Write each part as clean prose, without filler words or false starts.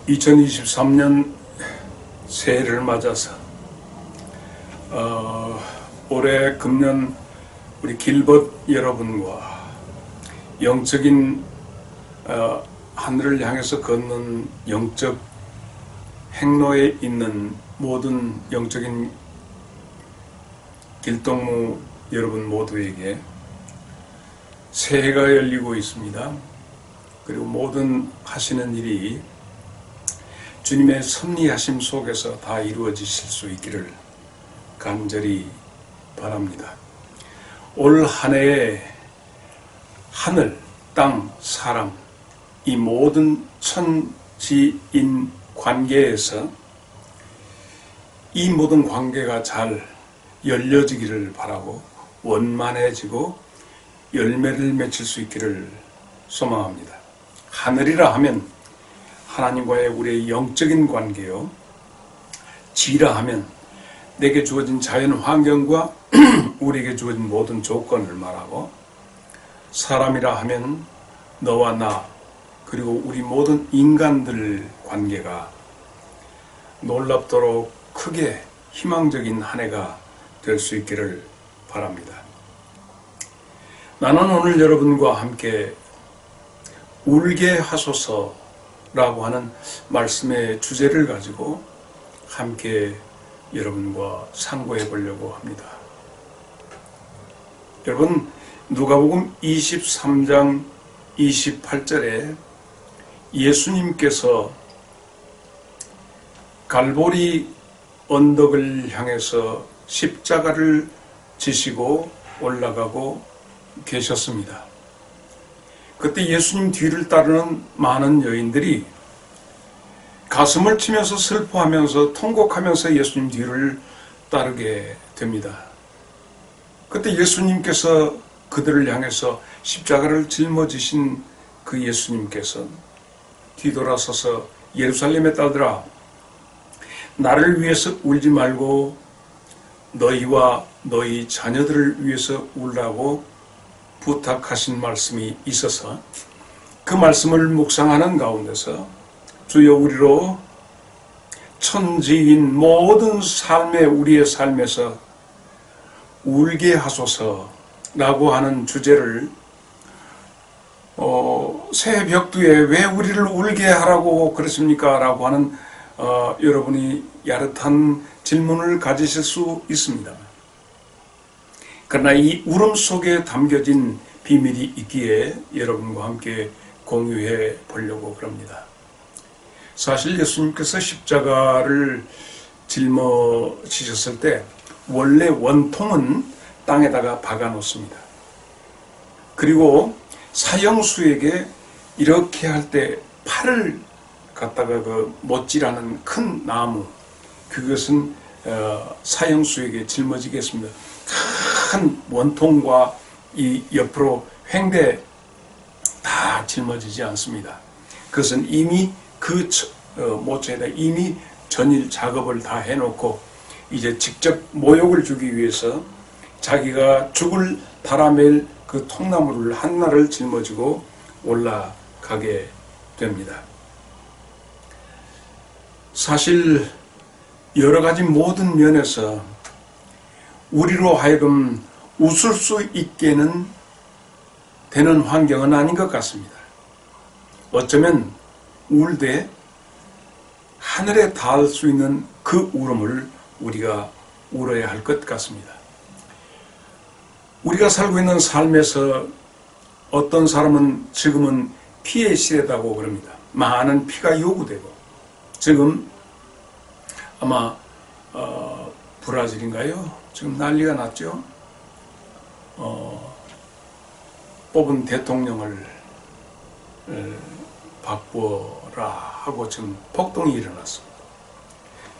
2023년 새해를 맞아서 올해 금년 우리 길벗 여러분과 영적인 하늘을 향해서 걷는 영적 행로에 있는 모든 영적인 길동무 여러분 모두에게 새해가 열리고 있습니다. 그리고 모든 하시는 일이 주님의 섭리하심 속에서 다 이루어지실 수 있기를 간절히 바랍니다. 올 한 해에 하늘, 땅, 사람 이 모든 천지인 관계에서 이 모든 관계가 잘 열려지기를 바라고 원만해지고 열매를 맺힐 수 있기를 소망합니다. 하늘이라 하면 하나님과의 우리의 영적인 관계요, 지라 하면 내게 주어진 자연 환경과 우리에게 주어진 모든 조건을 말하고, 사람이라 하면 너와 나 그리고 우리 모든 인간들 관계가 놀랍도록 크게 희망적인 한 해가 될 수 있기를 바랍니다. 나는 오늘 여러분과 함께 울게 하소서라고 하는 말씀의 주제를 가지고 함께 여러분과 상고해 보려고 합니다. 여러분, 누가복음 23장 28절에 예수님께서 갈보리 언덕을 향해서 십자가를 지시고 올라가고 계셨습니다. 그때 예수님 뒤를 따르는 많은 여인들이 가슴을 치면서 슬퍼하면서 통곡하면서 예수님 뒤를 따르게 됩니다. 그때 예수님께서 그들을 향해서 십자가를 짊어지신 그 예수님께서 뒤돌아서서 예루살렘의 딸들아, 나를 위해서 울지 말고 너희와 너희 자녀들을 위해서 울라고 부탁하신 말씀이 있어서 그 말씀을 묵상하는 가운데서 주여 우리로 천지인 모든 삶의 우리의 삶에서 울게 하소서라고 하는 주제를 새해 벽두에 왜 우리를 울게 하라고 그러십니까? 라고 하는 여러분이 야릇한 질문을 가지실 수 있습니다. 그러나 이 울음 속에 담겨진 비밀이 있기에 여러분과 함께 공유해 보려고 그럽니다. 사실 예수님께서 십자가를 짊어지셨을 때 원래 원통은 땅에다가 박아 놓습니다. 그리고 사형수에게 이렇게 할 때 팔을 갖다가 그 못지라는 큰 나무, 그것은 사형수에게 짊어지게 했습니다. 큰 원통과 이 옆으로 횡대 다 짊어지지 않습니다. 그것은 이미 그 모처에다 이미 전일 작업을 다 해놓고 이제 직접 모욕을 주기 위해서 자기가 죽을 바라멜 그 통나무를 한나를 짊어지고 올라가게 됩니다. 사실 여러 가지 모든 면에서 우리로 하여금 웃을 수 있게는 되는 환경은 아닌 것 같습니다. 어쩌면 울되 하늘에 닿을 수 있는 그 울음을 우리가 울어야 할 것 같습니다. 우리가 살고 있는 삶에서 어떤 사람은 지금은 피의 시대다고 그럽니다. 많은 피가 요구되고, 지금 아마 브라질인가요? 지금 난리가 났죠. 뽑은 대통령을 바꾸라 하고 지금 폭동이 일어났습니다.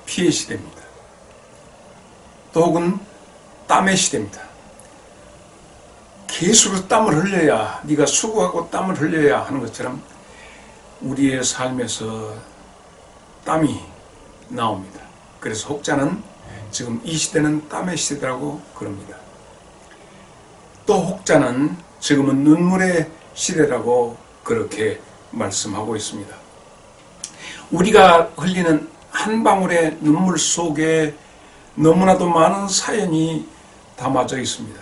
피해 시대입니다. 또 혹은 땀의 시대입니다. 계속 땀을 흘려야, 네가 수고하고 땀을 흘려야 하는 것처럼 우리의 삶에서 땀이 나옵니다. 그래서 혹자는 지금 이 시대는 땀의 시대라고 그럽니다. 또 혹자는 지금은 눈물의 시대라고 그렇게 말씀하고 있습니다. 우리가 흘리는 한 방울의 눈물 속에 너무나도 많은 사연이 담아져 있습니다.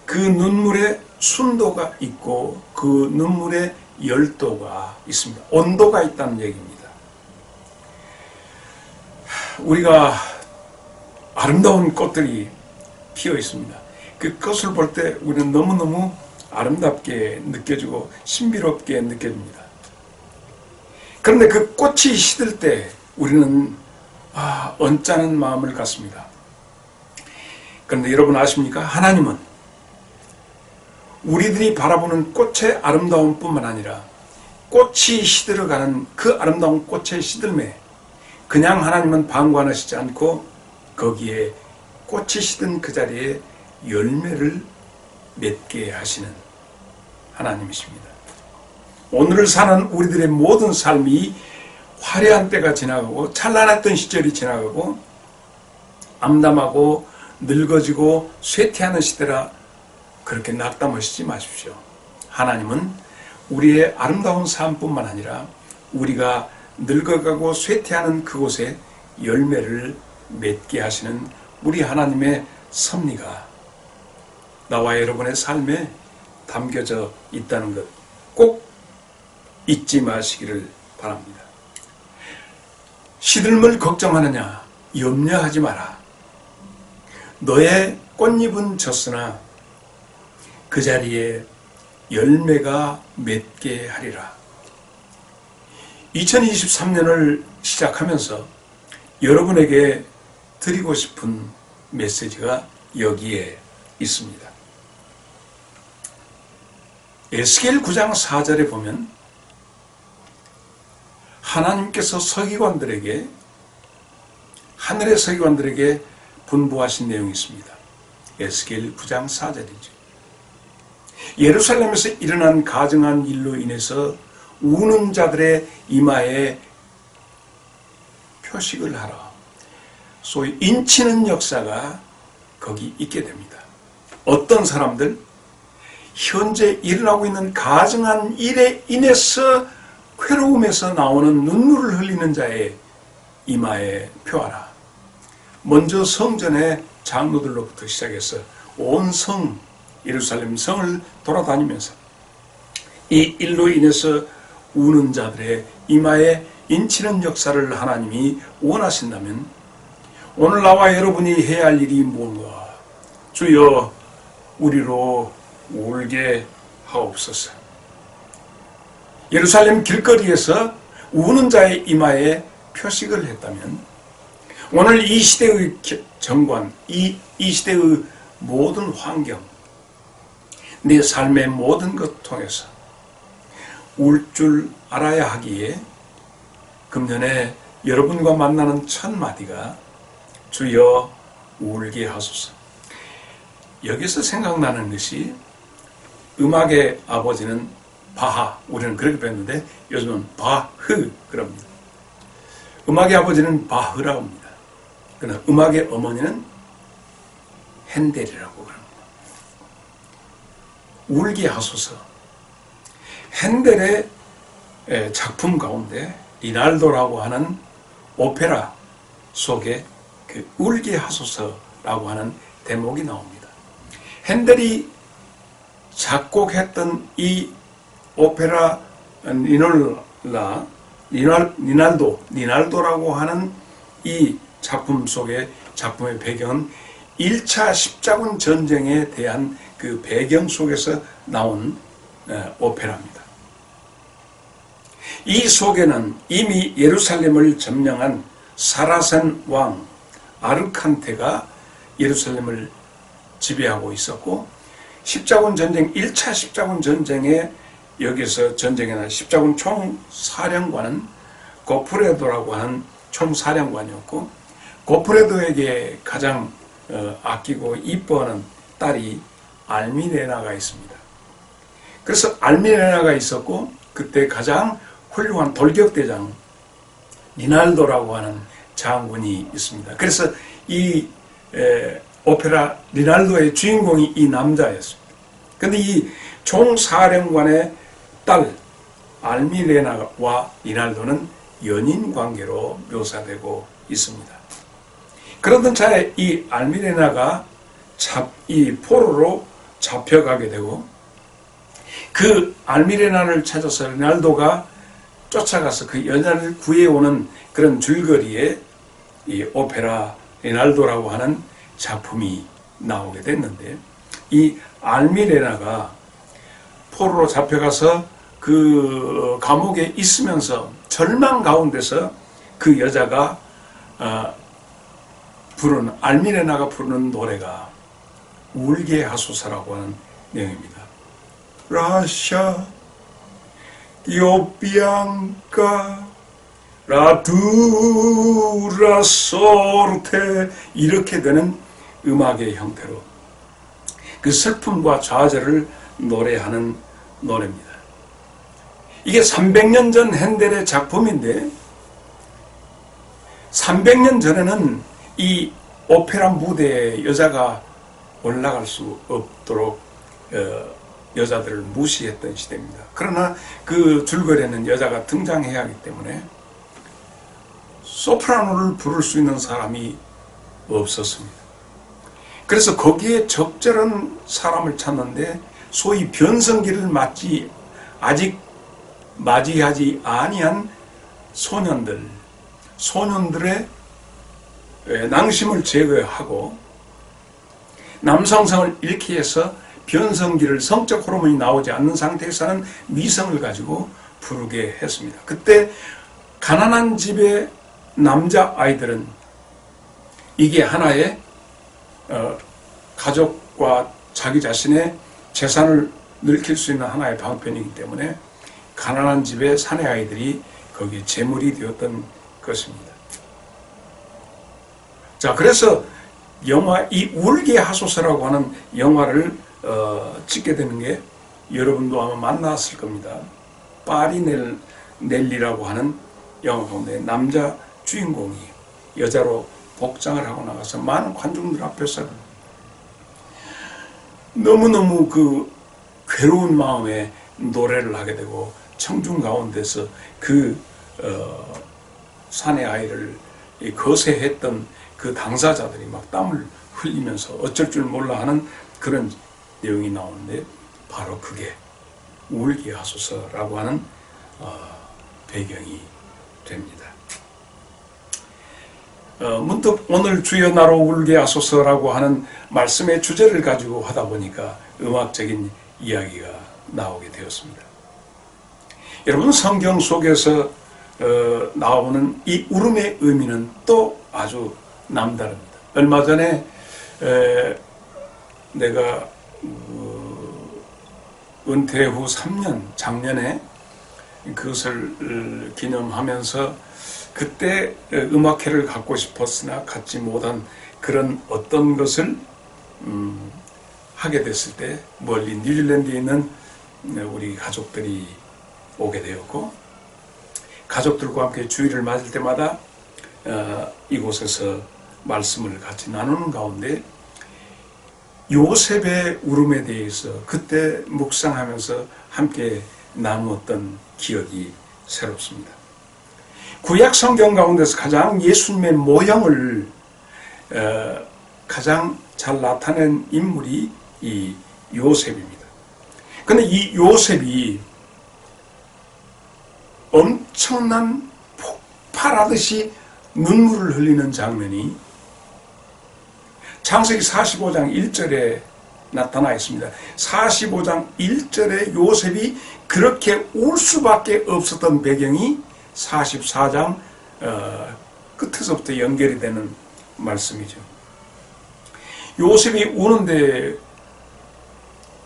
그 눈물에 순도가 있고 그 눈물에 열도가 있습니다. 온도가 있다는 얘기입니다. 우리가 아름다운 꽃들이 피어 있습니다. 그 꽃을 볼 때 우리는 너무너무 아름답게 느껴지고 신비롭게 느껴집니다. 그런데 그 꽃이 시들 때 우리는 언짢은 마음을 갖습니다. 그런데 여러분 아십니까? 하나님은 우리들이 바라보는 꽃의 아름다움뿐만 아니라 꽃이 시들어가는 그 아름다운 꽃의 시들매, 그냥 하나님은 방관하시지 않고 거기에 꽃이 시든 그 자리에 열매를 맺게 하시는 하나님이십니다. 오늘을 사는 우리들의 모든 삶이 화려한 때가 지나가고 찬란했던 시절이 지나가고 암담하고 늙어지고 쇠퇴하는 시대라 그렇게 낙담하시지 마십시오. 하나님은 우리의 아름다운 삶뿐만 아니라 우리가 늙어가고 쇠퇴하는 그곳에 열매를 맺게 하시는 우리 하나님의 섭리가 나와 여러분의 삶에 담겨져 있다는 것 꼭 잊지 마시기를 바랍니다. 시들물 걱정하느냐? 염려하지 마라. 너의 꽃잎은 졌으나 그 자리에 열매가 맺게 하리라. 2023년을 시작하면서 여러분에게 드리고 싶은 메시지가 여기에 있습니다. 에스겔 9장 4절에 보면 하나님께서 서기관들에게, 하늘의 서기관들에게 분부하신 내용이 있습니다. 에스겔 9장 4절이죠. 예루살렘에서 일어난 가증한 일로 인해서 우는 자들의 이마에 표식을 하라. 소위 인치는 역사가 거기 있게 됩니다. 어떤 사람들? 현재 일어나고 있는 가증한 일에 인해서 괴로움에서 나오는 눈물을 흘리는 자의 이마에 표하라. 먼저 성전의 장로들로부터 시작해서 온 성, 예루살렘 성을 돌아다니면서 이 일로 인해서 우는 자들의 이마에 인치는 역사를 하나님이 원하신다면 오늘 나와 여러분이 해야 할 일이 뭔가? 주여 우리로 울게 하옵소서. 예루살렘 길거리에서 우는 자의 이마에 표식을 했다면 오늘 이 시대의 정관, 이 시대의 모든 환경, 내 삶의 모든 것 통해서 울 줄 알아야 하기에 금년에 여러분과 만나는 첫 마디가 주여 울게 하소서. 여기서 생각나는 것이 음악의 아버지는 바하, 우리는 그렇게 배웠는데 요즘은 바흐 그럽니다. 음악의 아버지는 바흐라고 합니다. 그러나 음악의 어머니는 핸델이라고 합니다. 울게 하소서. 핸델의 작품 가운데 리날도라고 하는 오페라 속에 그 울게 하소서라고 하는 대목이 나옵니다. 핸델이 작곡했던 이 오페라 리날도라고 하는 이 작품 속에 작품의 배경은 1차 십자군 전쟁에 대한 그 배경 속에서 나온 오페라입니다. 이 속에는 이미 예루살렘을 점령한 사라센 왕 아르칸테가 예루살렘을 지배하고 있었고 십자군 전쟁 1차 십자군 전쟁에 여기서 전쟁에 나 십자군 총사령관은 고프레도라고 하는 총사령관이었고 고프레도에게 가장 아끼고 이뻐하는 딸이 알미레나가 있습니다. 그래서 알미레나가 있었고 그때 가장 훌륭한 돌격대장 리날도라고 하는 장군이 있습니다. 그래서 이 오페라 리날도의 주인공이 이 남자였습니다. 그런데 이 총사령관의 딸 알미레나와 리날도는 연인 관계로 묘사되고 있습니다. 그러던 차에 이 알미레나가 이 포로로 잡혀가게 되고, 그 알미레나를 찾아서 레날도가 쫓아가서 그 여자를 구해오는 그런 줄거리에 이 오페라 레날도라고 하는 작품이 나오게 됐는데, 이 알미레나가 포로로 잡혀가서 그 감옥에 있으면서 절망 가운데서 그 여자가 알미레나가 부르는 노래가 울게 하소서라고 하는 내용입니다. 라샤 io bianca la dura sorte, 이렇게 되는 음악의 형태로 그 슬픔과 좌절을 노래하는 노래입니다. 이게 300년 전 핸델의 작품인데, 300년 전에는 이 오페라 무대에 여자가 올라갈 수 없도록 여자들을 무시했던 시대입니다. 그러나 그 줄거리에는 여자가 등장해야 하기 때문에 소프라노를 부를 수 있는 사람이 없었습니다. 그래서 거기에 적절한 사람을 찾는데, 소위 변성기를 아직 맞이하지 아니한 소년들의 낭심을 제거하고 남성성을 잃게 해서 변성기를, 성적 호르몬이 나오지 않는 상태에서는 미성을 가지고 부르게 했습니다. 그때 가난한 집의 남자 아이들은 이게 하나의 가족과 자기 자신의 재산을 늘릴 수 있는 하나의 방편이기 때문에 가난한 집의 사내 아이들이 거기에 제물이 되었던 것입니다. 자, 그래서 영화 이 울게 하소서라고 하는 영화를 찍게 되는 게 여러분도 아마 만났을 겁니다. 파리넬리라고 하는 영화 가운데 남자 주인공이 여자로 복장을 하고 나가서 많은 관중들 앞에서 너무너무 그 괴로운 마음에 노래를 하게 되고, 청중 가운데서 그 사내 아이를 거세했던 그 당사자들이 막 땀을 흘리면서 어쩔 줄 몰라 하는 그런 내용이 나오는데, 바로 그게 울게 하소서라고 하는 배경이 됩니다. 문득 오늘 주여 나로 울게 하소서라고 하는 말씀의 주제를 가지고 하다 보니까 음악적인 이야기가 나오게 되었습니다. 여러분, 성경 속에서 나오는 이 울음의 의미는 또 아주 남다릅니다. 얼마 전에 내가 은퇴 후 3년, 작년에 그것을 기념하면서 그때 음악회를 갖고 싶었으나 갖지 못한 그런 어떤 것을 하게 됐을 때 멀리 뉴질랜드에 있는 우리 가족들이 오게 되었고, 가족들과 함께 주일을 맞을 때마다 이곳에서 말씀을 같이 나누는 가운데 요셉의 울음에 대해서 그때 묵상하면서 함께 나누었던 기억이 새롭습니다. 구약 성경 가운데서 가장 예수님의 모형을 가장 잘 나타낸 인물이 이 요셉입니다. 그런데 이 요셉이 엄청난 폭발하듯이 눈물을 흘리는 장면이 창세기 45장 1절에 나타나 있습니다. 45장 1절에 요셉이 그렇게 울 수밖에 없었던 배경이 44장 끝에서부터 연결이 되는 말씀이죠. 요셉이 우는데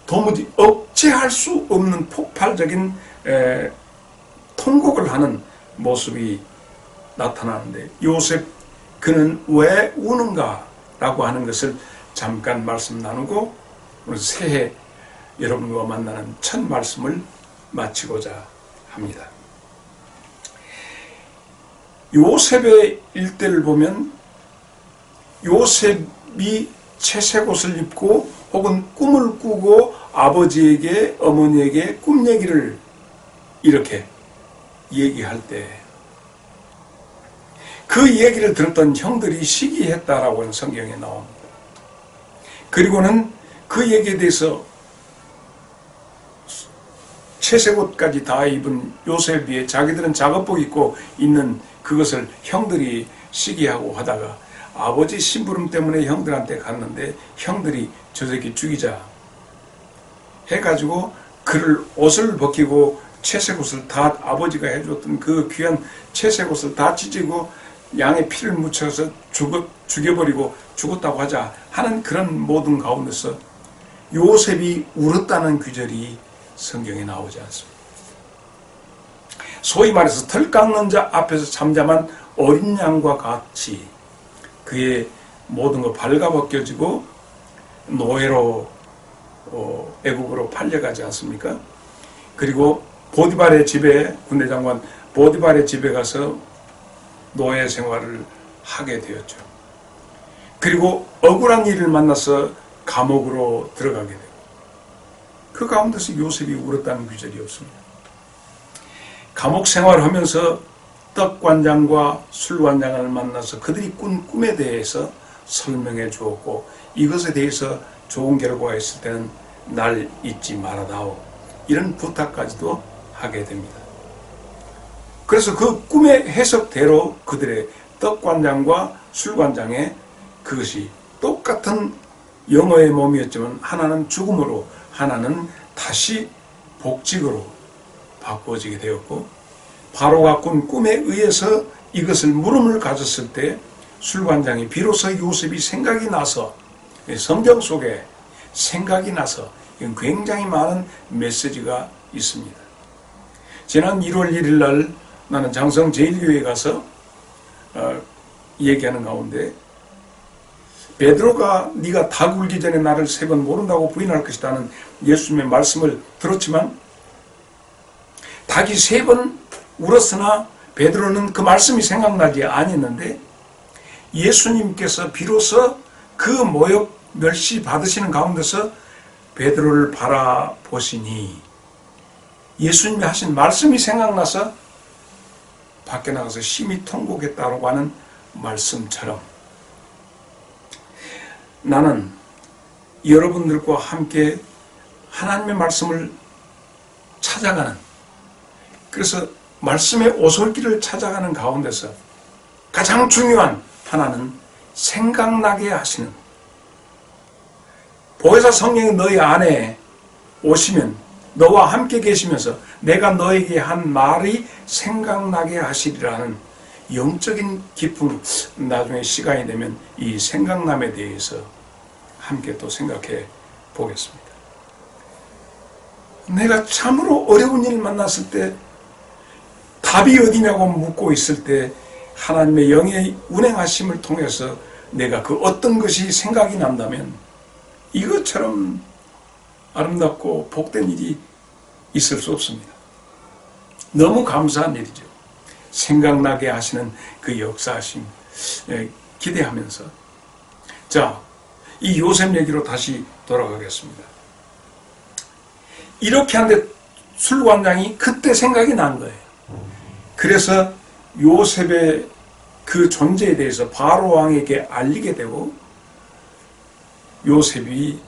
도무지 억제할 수 없는 폭발적인 통곡을 하는 모습이 나타나는데, 요셉 그는 왜 우는가 라고 하는 것을 잠깐 말씀 나누고 오늘 새해 여러분과 만나는 첫 말씀을 마치고자 합니다. 요셉의 일대를 보면 요셉이 채색 옷을 입고 혹은 꿈을 꾸고 아버지에게 어머니에게 꿈 얘기를 이렇게 얘기할 때 그 얘기를 들었던 형들이 시기했다라고 성경에 나옵니다. 그리고는 그 얘기에 대해서 채색옷까지 다 입은 요셉이 자기들은 작업복 입고 있는 그것을 형들이 시기하고 하다가 아버지 심부름 때문에 형들한테 갔는데 형들이 저 새끼 죽이자 해가지고 그를 옷을 벗기고 채색옷을 다 아버지가 해줬던 그 귀한 채색옷을 다 찢고 양의 피를 묻혀서 죽여버리고 죽었다고 하자 하는 그런 모든 가운데서 요셉이 울었다는 구절이 성경에 나오지 않습니다. 소위 말해서 털 깎는 자 앞에서 잠잠한 어린 양과 같이 그의 모든 거 발가벗겨지고 노예로 애국으로 팔려가지 않습니까? 그리고 보디발의 집에 군대 장관 보디발의 집에 가서 노예 생활을 하게 되었죠. 그리고 억울한 일을 만나서 감옥으로 들어가게 되고 그 가운데서 요셉이 울었다는 구절이 없습니다. 감옥 생활하면서 떡관장과 술관장을 만나서 그들이 꾼 꿈에 대해서 설명해 주었고 이것에 대해서 좋은 결과가 있을 때는 날 잊지 말아다오 이런 부탁까지도 하게 됩니다. 그래서 그 꿈의 해석대로 그들의 떡관장과 술관장의 그것이 똑같은 영어의 몸이었지만 하나는 죽음으로 하나는 다시 복직으로 바꿔지게 되었고 바로가 꾼 꿈에 의해서 이것을 물음을 가졌을 때 술관장이 비로소 요셉이 생각이 나서 성경 속에 생각이 나서 굉장히 많은 메시지가 있습니다. 지난 1월 1일 날 나는 장성 제1교회에 가서 얘기하는 가운데 베드로가 네가 닭 울기 전에 나를 3번 모른다고 부인할 것이라는 예수님의 말씀을 들었지만 닭이 3번 울었으나 베드로는 그 말씀이 생각나지 아니었는데 예수님께서 비로소 그 모욕 멸시 받으시는 가운데서 베드로를 바라보시니 예수님이 하신 말씀이 생각나서 밖에 나가서 심히 통곡했다고 하는 말씀처럼 나는 여러분들과 함께 하나님의 말씀을 찾아가는 그래서 말씀의 오솔길을 찾아가는 가운데서 가장 중요한 하나는 생각나게 하시는 보혜사 성령이 너희 안에 오시면 너와 함께 계시면서 내가 너에게 한 말이 생각나게 하시리라는 영적인 기쁨 나중에 시간이 되면 이 생각남에 대해서 함께 또 생각해 보겠습니다. 내가 참으로 어려운 일을 만났을 때 답이 어디냐고 묻고 있을 때 하나님의 영의 운행하심을 통해서 내가 그 어떤 것이 생각이 난다면 이것처럼 아름답고 복된 일이 있을 수 없습니다. 너무 감사한 일이죠. 생각나게 하시는 그 역사하심 기대하면서 자, 이 요셉 얘기로 다시 돌아가겠습니다. 이렇게 하는데 술관장이 그때 생각이 난 거예요. 그래서 요셉의 그 존재에 대해서 바로왕에게 알리게 되고 요셉이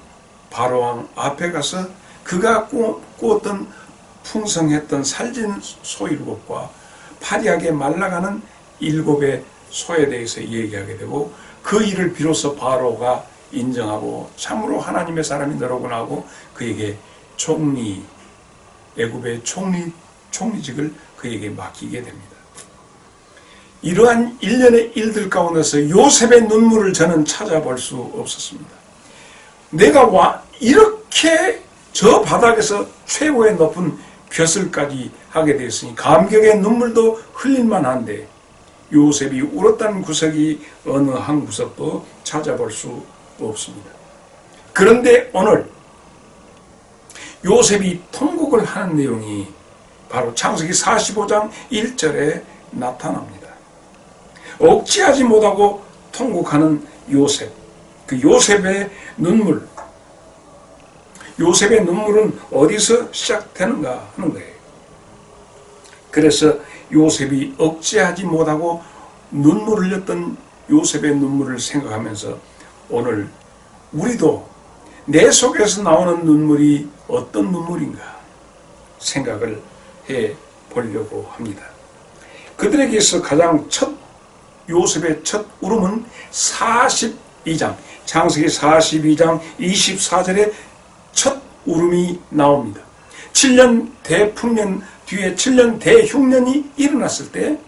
바로왕 앞에 가서 그가 꾸었던 풍성했던 살진 소 7과 파리하게 말라가는 7의 소에 대해서 얘기하게 되고 그 일을 비로소 바로가 인정하고 참으로 하나님의 사람이 너로구나 하고 그에게 총리, 애굽의 총리직을 그에게 맡기게 됩니다. 이러한 일련의 일들 가운데서 요셉의 눈물을 저는 찾아볼 수 없었습니다. 내가 이렇게 저 바닥에서 최고의 높은 벼슬까지 하게 되었으니 감격의 눈물도 흘릴만한데 요셉이 울었다는 구석이 어느 한 구석도 찾아볼 수 없습니다. 그런데 오늘 요셉이 통곡을 하는 내용이 바로 창세기 45장 1절에 나타납니다. 억제하지 못하고 통곡하는 요셉, 그 요셉의 눈물, 요셉의 눈물은 어디서 시작되는가 하는 거예요. 그래서 요셉이 억제하지 못하고 눈물을 흘렸던 요셉의 눈물을 생각하면서 오늘 우리도 내 속에서 나오는 눈물이 어떤 눈물인가 생각을 해 보려고 합니다. 그들에게서 가장 요셉의 첫 울음은 42장, 창세기 42장 24절에 첫 울음이 나옵니다. 7년 대풍년 뒤에 7년 대흉년이 일어났을 때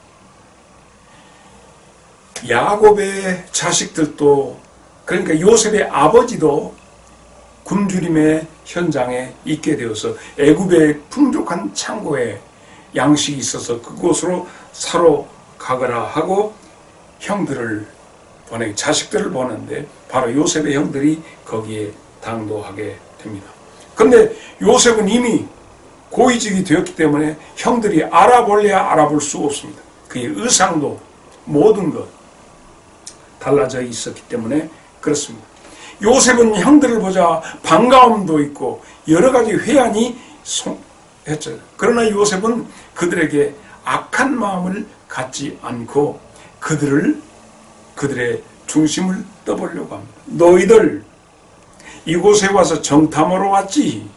야곱의 자식들도, 그러니까 요셉의 아버지도 굶주림의 현장에 있게 되어서 애굽의 풍족한 창고에 양식이 있어서 그곳으로 사러 가거라 하고 형들을 자식들을 보내는데 바로 요셉의 형들이 거기에 당도하게 됩니다. 그런데 요셉은 이미 고위직이 되었기 때문에 형들이 알아볼래야 알아볼 수 없습니다. 그의 의상도 모든 것 달라져 있었기 때문에 그렇습니다. 요셉은 형들을 보자 반가움도 있고 여러 가지 회한이 했죠. 그러나 요셉은 그들에게 악한 마음을 갖지 않고 그들의 중심을 떠보려고 합니다. 너희들 이곳에 와서 정탐하러 왔지.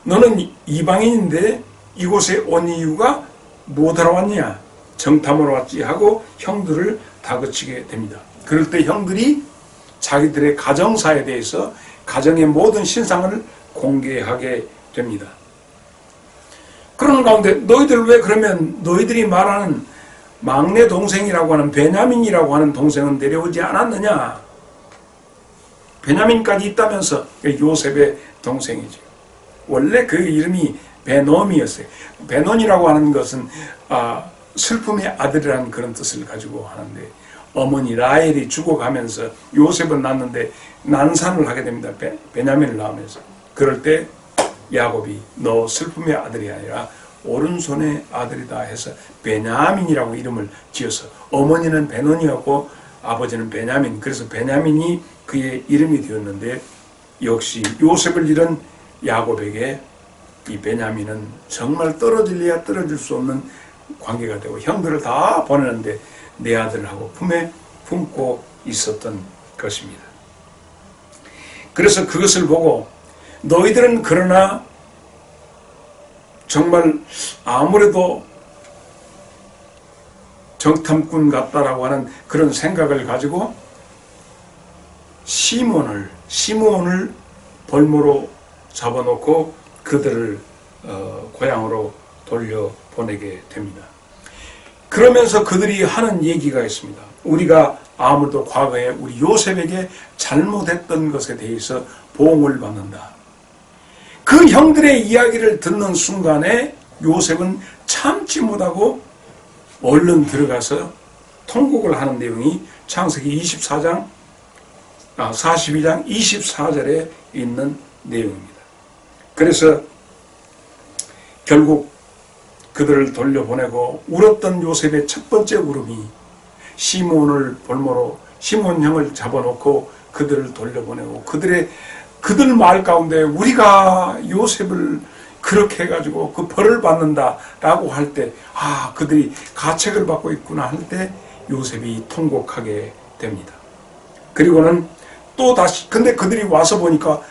너는 이방인인데 이곳에 온 이유가 뭐하러 왔냐? 정탐하러 왔지 하고 형들을 다그치게 됩니다. 그럴 때 형들이 자기들의 가정사에 대해서 가정의 모든 신상을 공개하게 됩니다. 그런 가운데 너희들 왜 그러면 너희들이 말하는 막내 동생이라고 하는 베냐민이라고 하는 동생은 데려오지 않았느냐? 베냐민까지 있다면서 요셉의 동생이죠. 원래 그 이름이 베놈이었어요. 베논이라고 하는 것은 슬픔의 아들이라는 그런 뜻을 가지고 하는데 어머니 라헬이 죽어가면서 요셉은 낳는데 난산을 하게 됩니다. 베냐민을 낳으면서. 그럴 때 야곱이 너 슬픔의 아들이 아니라 오른손의 아들이다 해서 베냐민이라고 이름을 지어서 어머니는 베논이었고 아버지는 베냐민, 그래서 베냐민이 그의 이름이 되었는데 역시 요셉을 잃은 야곱에게 이 베냐민은 정말 떨어질래야 떨어질 수 없는 관계가 되고 형들을 다 보내는데 내 아들하고 품에 품고 있었던 것입니다. 그래서 그것을 보고 너희들은 그러나 정말 아무래도 정탐꾼 같다라고 하는 그런 생각을 가지고 시몬을 벌모로 잡아놓고 그들을 고향으로 돌려보내게 됩니다. 그러면서 그들이 하는 얘기가 있습니다. 우리가 아무래도 과거에 우리 요셉에게 잘못했던 것에 대해서 보응을 받는다. 그 형들의 이야기를 듣는 순간에 요셉은 참지 못하고 얼른 들어가서 통곡을 하는 내용이 창세기 42장 24절에 있는 내용입니다. 그래서 결국 그들을 돌려보내고 울었던 요셉의 첫 번째 울음이 시몬을 볼모로 시몬 형을 잡아놓고 그들을 돌려보내고 그들 말 가운데 우리가 요셉을 그렇게 해가지고 그 벌을 받는다라고 할 때 그들이 가책을 받고 있구나 할 때 요셉이 통곡하게 됩니다. 그리고는 또 다시 근데 그들이 와서 보니까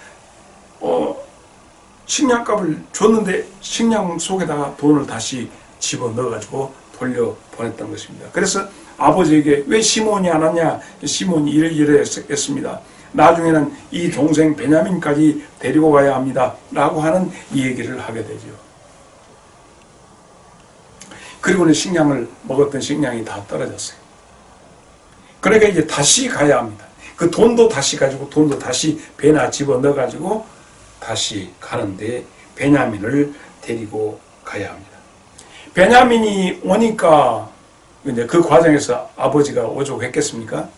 식량값을 줬는데 식량 속에다가 돈을 다시 집어넣어가지고 돌려보냈던 것입니다. 그래서 아버지에게 왜 시몬이 안 왔냐? 시몬이 이래 했습니다. 나중에는 이 동생 베냐민까지 데리고 가야 합니다. 라고 하는 이 얘기를 하게 되죠. 그리고는 먹었던 식량이 다 떨어졌어요. 그러니까 이제 다시 가야 합니다. 그 돈도 다시 가지고 돈도 다시 배나 집어넣어가지고 다시 가는데 베냐민을 데리고 가야 합니다. 베냐민이 오니까 이제 그 과정에서 아버지가 오죽했겠습니까?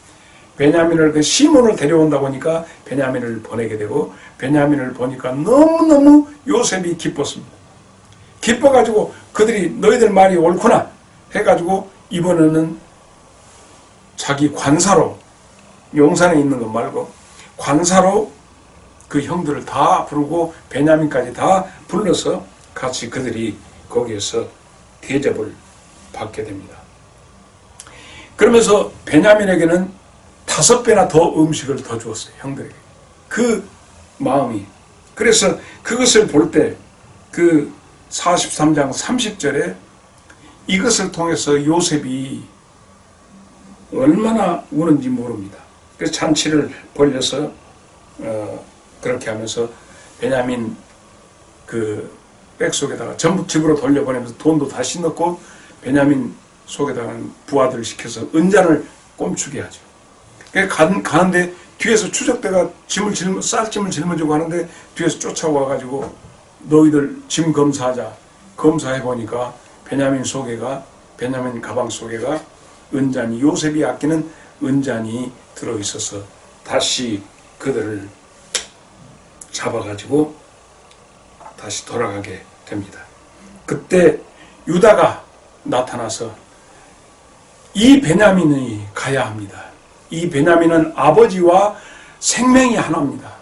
베냐민을 시몬을 데려온다고 하니까 베냐민을 보내게 되고 베냐민을 보니까 너무너무 요셉이 기뻤습니다. 기뻐가지고 그들이 너희들 말이 옳구나 해가지고 이번에는 자기 관사로 용산에 있는 것 말고 관사로 그 형들을 다 부르고 베냐민까지 다 불러서 같이 그들이 거기에서 대접을 받게 됩니다. 그러면서 베냐민에게는 5배나 더 음식을 더 주었어요. 형들에게. 그 마음이. 그래서 그것을 볼 때 그 43장 30절에 이것을 통해서 요셉이 얼마나 우는지 모릅니다. 그래서 잔치를 벌려서 그렇게 하면서 베냐민 그 백 속에다가 전부 집으로 돌려보내면서 돈도 다시 넣고 베냐민 속에다가 부하들을 시켜서 은잔을 꼼추게 하죠. 가는데 뒤에서 추적대가 쌀짐을 짊어지고 하는데 뒤에서 쫓아와가지고 너희들 짐 검사하자. 검사해보니까 베냐민 가방 속에가 은잔이, 요셉이 아끼는 은잔이 들어있어서 다시 그들을 잡아가지고 다시 돌아가게 됩니다. 그때 유다가 나타나서 이 베냐민이 가야 합니다. 이 베냐민은 아버지와 생명이 하나입니다.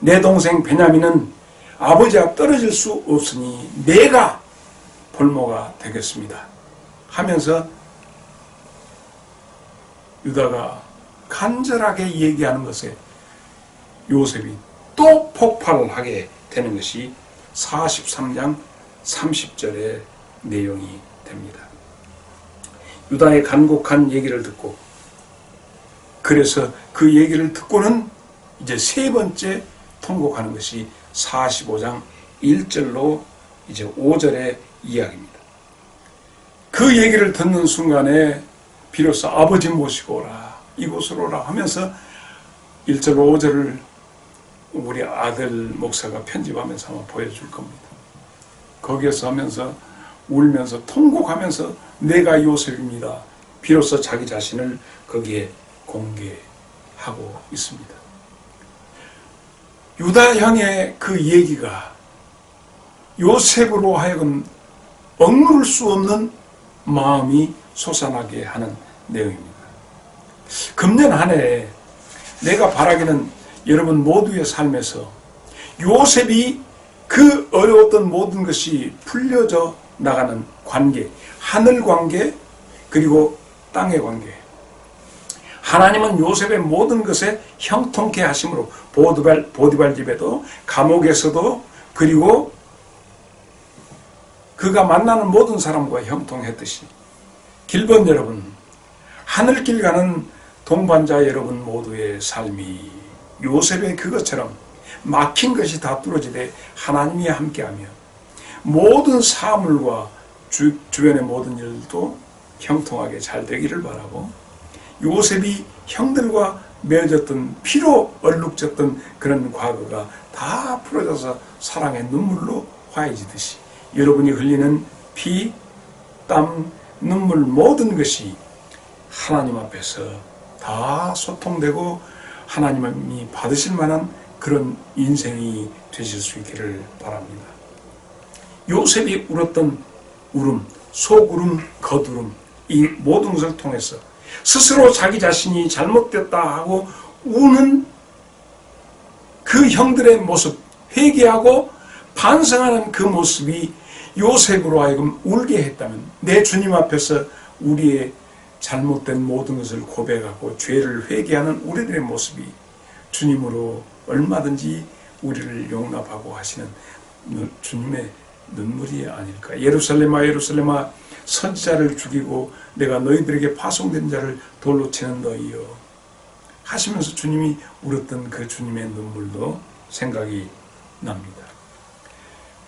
내 동생 베냐민은 아버지와 떨어질 수 없으니 내가 볼모가 되겠습니다 하면서 유다가 간절하게 얘기하는 것에 요셉이 또 폭발을 하게 되는 것이 43장 30절의 내용이 됩니다. 유다의 간곡한 얘기를 듣고, 그래서 그 얘기를 듣고는 이제 세 번째 통곡하는 것이 45장 1절로 이제 5절의 이야기입니다. 그 얘기를 듣는 순간에 비로소 아버지 모시고 오라, 이곳으로 오라 하면서 1절 5절을 우리 아들 목사가 편집하면서 한번 보여줄 겁니다. 거기에서 하면서 울면서 통곡하면서 내가 요셉입니다. 비로소 자기 자신을 거기에 공개하고 있습니다. 유다 형의 그 얘기가 요셉으로 하여금 억누를 수 없는 마음이 솟아나게 하는 내용입니다. 금년 한 해 내가 바라기는 여러분 모두의 삶에서 요셉이 그 어려웠던 모든 것이 풀려져 나가는 관계, 하늘 관계 그리고 땅의 관계, 하나님은 요셉의 모든 것에 형통케 하심으로 보디발 집에도 감옥에서도 그리고 그가 만나는 모든 사람과 형통했듯이 길번 여러분, 하늘길 가는 동반자 여러분 모두의 삶이 요셉의 그것처럼 막힌 것이 다 뚫어지되 하나님이 함께하며 모든 사물과 주변의 모든 일도 형통하게 잘 되기를 바라고, 요셉이 형들과 맺었던 피로 얼룩졌던 그런 과거가 다 풀어져서 사랑의 눈물로 화해지듯이 여러분이 흘리는 피, 땀, 눈물 모든 것이 하나님 앞에서 다 소통되고 하나님이 받으실 만한 그런 인생이 되실 수 있기를 바랍니다. 요셉이 울었던 울음, 속울음, 겉울음, 이 모든 것을 통해서 스스로 자기 자신이 잘못됐다 하고 우는 그 형들의 모습, 회개하고 반성하는 그 모습이 요셉으로 하여금 울게 했다면, 내 주님 앞에서 우리의 잘못된 모든 것을 고백하고 죄를 회개하는 우리들의 모습이 주님으로 얼마든지 우리를 용납하고 하시는 주님의 눈물이 아닐까. 예루살렘아 예루살렘아 선지자를 죽이고 내가 너희들에게 파송된 자를 돌로 치는 너희여 하시면서 주님이 울었던 그 주님의 눈물도 생각이 납니다.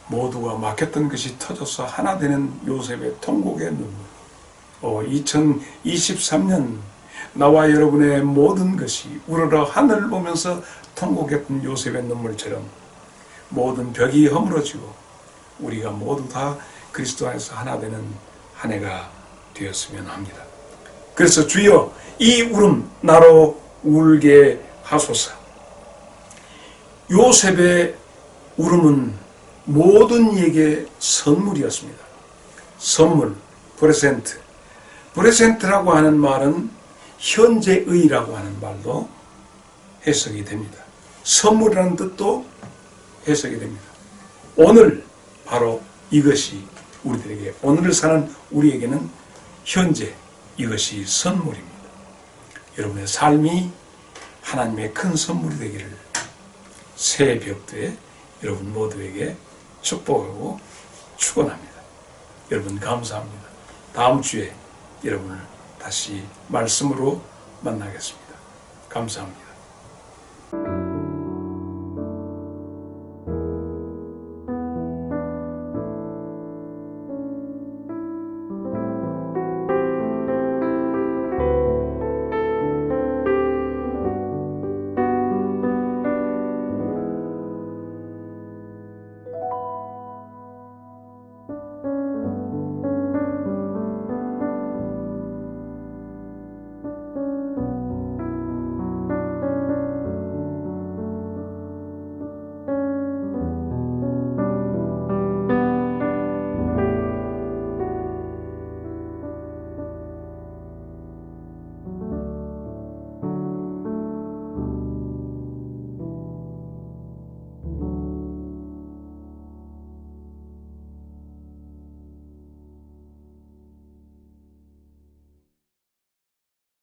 모두가 막혔던 것이 터져서 하나 되는 요셉의 통곡의 눈물. 2023년 나와 여러분의 모든 것이 우러러 하늘을 보면서 통곡했던 요셉의 눈물처럼 모든 벽이 허물어지고 우리가 모두 다 그리스도 안에서 하나 되는 한 해가 되었으면 합니다. 그래서 주여 이 울음 나로 울게 하소서. 요셉의 울음은 모든 이에게 선물이었습니다. 선물, 프레젠트. 프레젠트라고 하는 말은 현재의라고 하는 말도 해석이 됩니다. 선물이라는 뜻도 해석이 됩니다. 오늘 바로 이것이 우리들에게, 오늘을 사는 우리에게는 현재 이것이 선물입니다. 여러분의 삶이 하나님의 큰 선물이 되기를 새해 벽두에 여러분 모두에게 축복하고 축원합니다. 여러분 감사합니다. 다음 주에 여러분을 다시 말씀으로 만나겠습니다. 감사합니다.